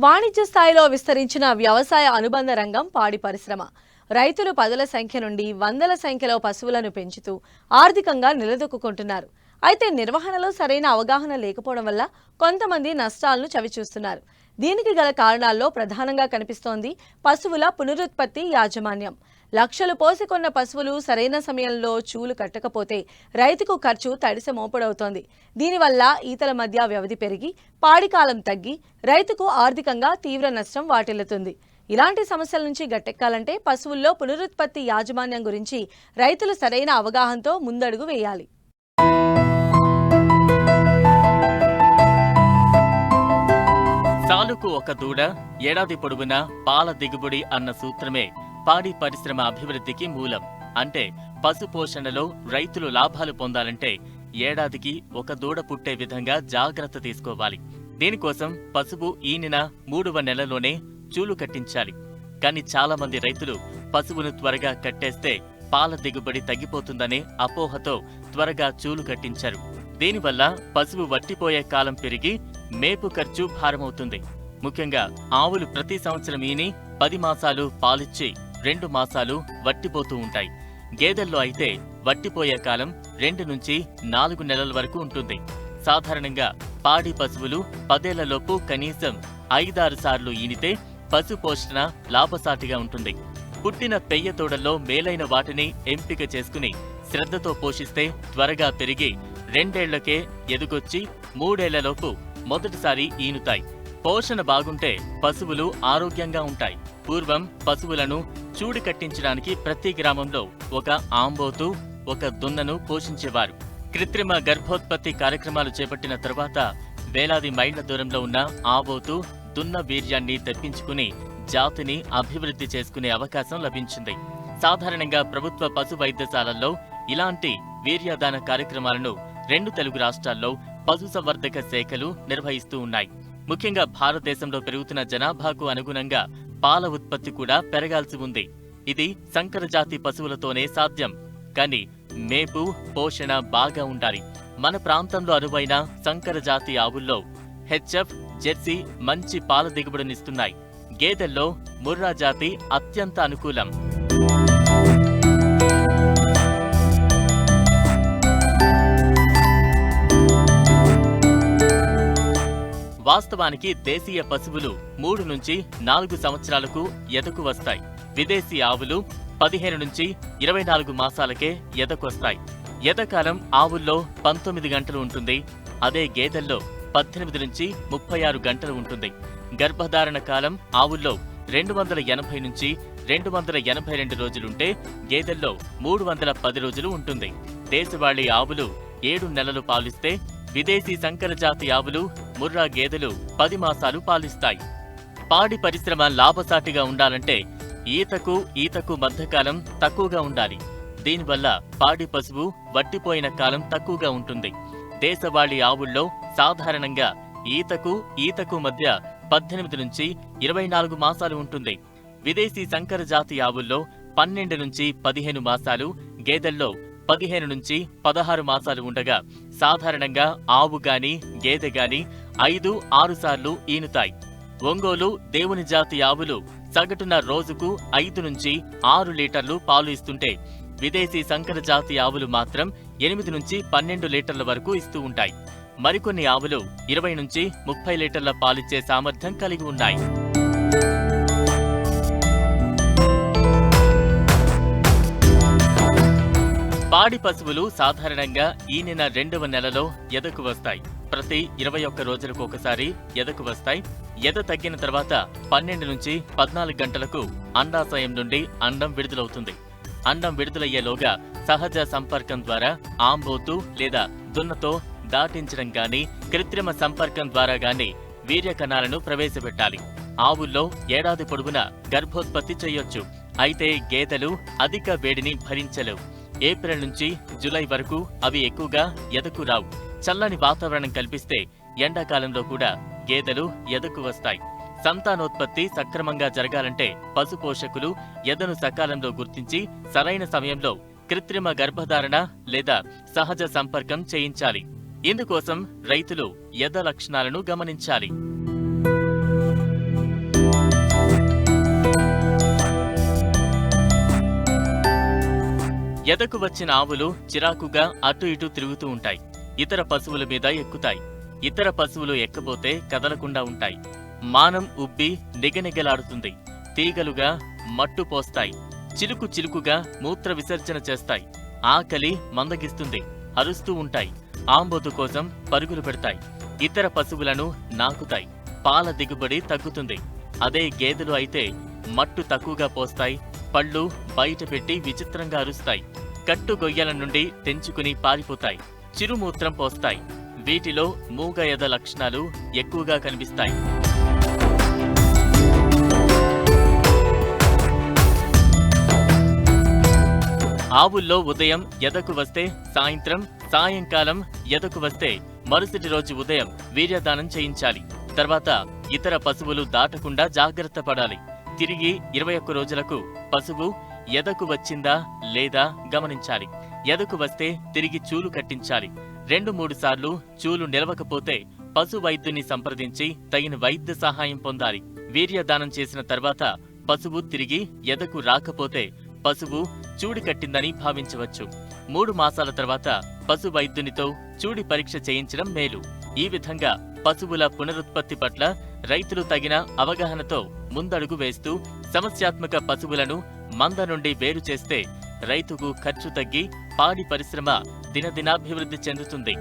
వాణిజ్య స్థాయిలో విస్తరించిన వ్యవసాయ అనుబంధ రంగం పాడి పరిశ్రమ. రైతులు పదుల సంఖ్య నుండి వందల సంఖ్యలో పశువులను పెంచుతూ ఆర్థికంగా నిలదొక్కుంటున్నారు. అయితే నిర్వహణలో సరైన అవగాహన లేకపోవడం వల్ల కొంతమంది నష్టాలను చవిచూస్తున్నారు. దీనికి గల కారణాల్లో ప్రధానంగా కనిపిస్తోంది పశువుల పునరుత్పత్తి యాజమాన్యం. లక్షలు పోసి కొన్న పశువులు సరైన సమయంలో చూలు కట్టకపోతే రైతుకు ఖర్చు తడిసె మోపుడవుతోంది. దీనివల్ల ఈతల మధ్య వ్యవధి పెరిగి పాడికాలం తగ్గి రైతుకు ఆర్థికంగా తీవ్ర నష్టం వాటిల్లుతుంది. ఇలాంటి సమస్యల నుంచి గట్టెక్కాలంటే పశువుల్లో పునరుత్పత్తి యాజమాన్యం గురించి రైతులు సరైన అవగాహనతో ముందడుగు వేయాలి. సాలుకు ఒక దూడ, ఏడాది పొడవునా పాల దిగుబడి అన్న సూత్రమే పాడి పరిశ్రమ అభివృద్ధికి మూలం. అంటే పశు పోషణలో రైతులు లాభాలు పొందాలంటే ఏడాదికి ఒక దూడ పుట్టే విధంగా జాగ్రత్త తీసుకోవాలి. దీనికోసం పశువు ఈనిన 3వ నెలలోనే చూలు కట్టించాలి. కానీ చాలా మంది రైతులు పశువును త్వరగా కట్టేస్తే పాల దిగుబడి తగ్గిపోతుందనే అపోహతో త్వరగా చూలు కట్టించారు. దీనివల్ల పశువు వట్టిపోయే కాలం పెరిగి మేపు ఖర్చు భారమవుతుంది. ముఖ్యంగా ఆవులు ప్రతి సంవత్సరం ఈని 10 మాసాలు పాలిచ్చి 2 మాసాలు వట్టిపోతూ ఉంటాయి. గేదెల్లో అయితే వట్టిపోయే కాలం 2 నుంచి 4 నెలల వరకు ఉంటుంది. సాధారణంగా పాడి పశువులు 10 ఏళ్లలోపు కనీసం 5-6 సార్లు ఈనితే పశు పోషణ లాభసాటిగా ఉంటుంది. పుట్టిన పెయ్య తోడల్లో మేలైన వాటిని ఎంపిక చేసుకుని శ్రద్ధతో పోషిస్తే త్వరగా పెరిగి 2 ఏళ్లకే ఎదుగొచ్చి 3 ఏళ్లలోపు మొదటిసారి ఈనుతాయి. పోషణ బాగుంటే పశువులు ఆరోగ్యంగా ఉంటాయి. పూర్వం పశువులను చూడి కట్టించడానికి ప్రతి గ్రామంలో ఒక ఆంబోతు, ఒక దున్నను పోషించేవారు. కృత్రిమ గర్భోత్పత్తి కార్యక్రమాలు చేపట్టిన తరువాత వేలాది మైళ్ల దూరంలో ఉన్న ఆబోతు, దున్న వీర్యాన్ని తెప్పించుకుని జాతిని అభివృద్ధి చేసుకునే అవకాశం లభించింది. సాధారణంగా ప్రభుత్వ పశు వైద్యశాలల్లో ఇలాంటి వీర్యదాన కార్యక్రమాలను 2 తెలుగు రాష్ట్రాల్లో పశుసంవర్ధక శాఖలు నిర్వహిస్తూ ఉన్నాయి. ముఖ్యంగా భారతదేశంలో పెరుగుతున్న జనాభాకు అనుగుణంగా పాల ఉత్పత్తి కూడా పెరగాల్సి ఉంది. ఇది సంకరజాతి పశువులతోనే సాధ్యం. కానీ మేపు, పోషణ బాగా ఉండాలి. మన ప్రాంతంలో అనువైన సంకరజాతి ఆవుల్లో హెచ్ఎఫ్, జెర్సీ మంచి పాల దిగుబడినిస్తున్నాయి. గేదెల్లో ముర్రా జాతి అత్యంత అనుకూలం. వాస్తవానికి దేశీయ పశువులు 3 నుంచి 4 సంవత్సరాలకు ఎదకు వస్తాయి. విదేశీ ఆవులు 15 నుంచి 24 మాసాలకే ఎదకొస్తాయి. ఎదకాలం ఆవుల్లో 19 గంటలు ఉంటుంది. అదే గేదెల్లో 18 నుంచి 36 గంటలు ఉంటుంది. గర్భధారణ కాలం ఆవుల్లో 280 నుంచి 282 రోజులుంటే గేదెల్లో 310 రోజులు ఉంటుంది. దేశవాళీ ఆవులు 7 నెలలు పాలిస్తే విదేశీ సంకరజాతి ఆవులు, ముర్రా గేదెలు 10 మాసాలు పాలిస్తాయి. పాడి పరిశ్రమ లాభసాటిగా ఉండాలంటే ఈతకు మధ్యకాలం తక్కువగా ఉండాలి. దీనివల్ల పాడి పశువు వట్టిపోయిన కాలం తక్కువగా ఉంటుంది. దేశవాళీ ఆవుల్లో సాధారణంగా ఈతకు మధ్య 18 నుంచి 24 మాసాలు ఉంటుంది. విదేశీ సంకరజాతి ఆవుల్లో 12 నుంచి 15 మాసాలు, గేదెల్లో 15 నుంచి 16 మాసాలు ఉండగా సాధారణంగా ఆవు గాని గేదె గాని 5-6 సార్లు ఈనుతాయి. ఒంగోలు, దేవుని జాతి ఆవులు సగటున రోజుకు 5 నుంచి 6 లీటర్లు పాలు ఇస్తుంటే విదేశీ సంకరజాతి ఆవులు మాత్రం 8 నుంచి 12 లీటర్ల వరకు ఇస్తూ ఉంటాయి. మరికొన్ని ఆవులు 20 నుంచి 30 లీటర్ల పాలిచ్చే సామర్థ్యం కలిగి ఉన్నాయి. పాడి పశువులు సాధారణంగా ఈనిన 2వ నెలలో ఎదకు వస్తాయి. ప్రతి 21 రోజులకు ఒకసారి ఎదకు వస్తాయి. ఎద తగ్గిన తర్వాత 12 నుంచి 14 గంటలకు అండాశయం నుండి అండం విడుదలవుతుంది. అండం విడుదలయ్యేలోగా సహజ సంపర్కం ద్వారా ఆంబోతు లేదా దున్నతో దాటించడం గాని, కృత్రిమ సంపర్కం ద్వారా గాని వీర్య కణాలను ప్రవేశపెట్టాలి. ఆవుల్లో ఏడాది పొడవునా గర్భోత్పత్తి చేయొచ్చు. అయితే గేదెలు అధిక వేడిని భరించలేవు. ఏప్రిల్ నుంచి జూలై వరకు అవి ఎక్కువగా ఎదకు రావు. చల్లని వాతావరణం కల్పిస్తే ఎండాకాలంలో కూడా గేదెలు ఎదకు వస్తాయి. సంతానోత్పత్తి సక్రమంగా జరగాలంటే పశు పోషకులు ఎదను సకాలంలో గుర్తించి సరైన సమయంలో కృత్రిమ గర్భధారణ లేదా సహజ సంపర్కం చేయించాలి. ఇందుకోసం రైతులు ఎద లక్షణాలను గమనించాలి. ఎదకు వచ్చిన ఆవులు చిరాకుగా అటు ఇటు తిరుగుతూ ఉంటాయి. ఇతర పశువుల మీద ఎక్కుతాయి. ఇతర పశువులు ఎక్కబోతే కదలకుండా ఉంటాయి. మానం ఉబ్బి నిగనిగలాడుతుంది. తీగలుగా మట్టు పోస్తాయి. చిలుకు చిలుకుగా మూత్ర విసర్జన చేస్తాయి. ఆకలి మందగిస్తుంది. అరుస్తూ ఉంటాయి. ఆంబోతు కోసం పరుగులు పెడతాయి. ఇతర పశువులను నాకుతాయి. పాల దిగుబడి తగ్గుతుంది. అదే గేదెలు అయితే మట్టు తక్కువగా పోస్తాయి. పళ్ళు బయట పెట్టి విచిత్రంగా అరుస్తాయి. కట్టు గొయ్యల నుండి తెంచుకుని పారిపోతాయి. చిరుమూత్రం పోస్తాయి. వీటిలో మూగ ఎద లక్షణాలు ఎక్కువగా కనిపిస్తాయి. ఆవుల్లో ఉదయం ఎదకు వస్తే సాయంత్రం, సాయంకాలం ఎదకు వస్తే మరుసటి రోజు ఉదయం వీర్యదానం చేయించాలి. తర్వాత ఇతర పశువులు దాటకుండా జాగ్రత్త పడాలి. తిరిగి 21 రోజులకు పశువు ఎదకు వచ్చిందా లేదా గమనించాలి. ఎదకు వస్తే తిరిగి చూలు కట్టించాలి. 2-3 సార్లు చూలు నిలవకపోతే పశు వైద్యుని సంప్రదించి తగిన వైద్య సహాయం పొందాలి. వీర్యదానం చేసిన తర్వాత పశువు తిరిగి ఎదకు రాకపోతే పశువు చూడి కట్టిందని భావించవచ్చు. 3 మాసాల తర్వాత పశు వైద్యునితో చూడి పరీక్ష చేయించడం మేలు. ఈ విధంగా పశువుల పునరుత్పత్తి పట్ల రైతులు తగిన అవగాహనతో ముందడుగు వేస్తూ సమస్యాత్మక పశువులను మంద నుండి వేరు చేస్తే రైతుకు ఖర్చు తగ్గి పాడి పరిశ్రమ దినదినాభివృద్ధి చెందుతుంది.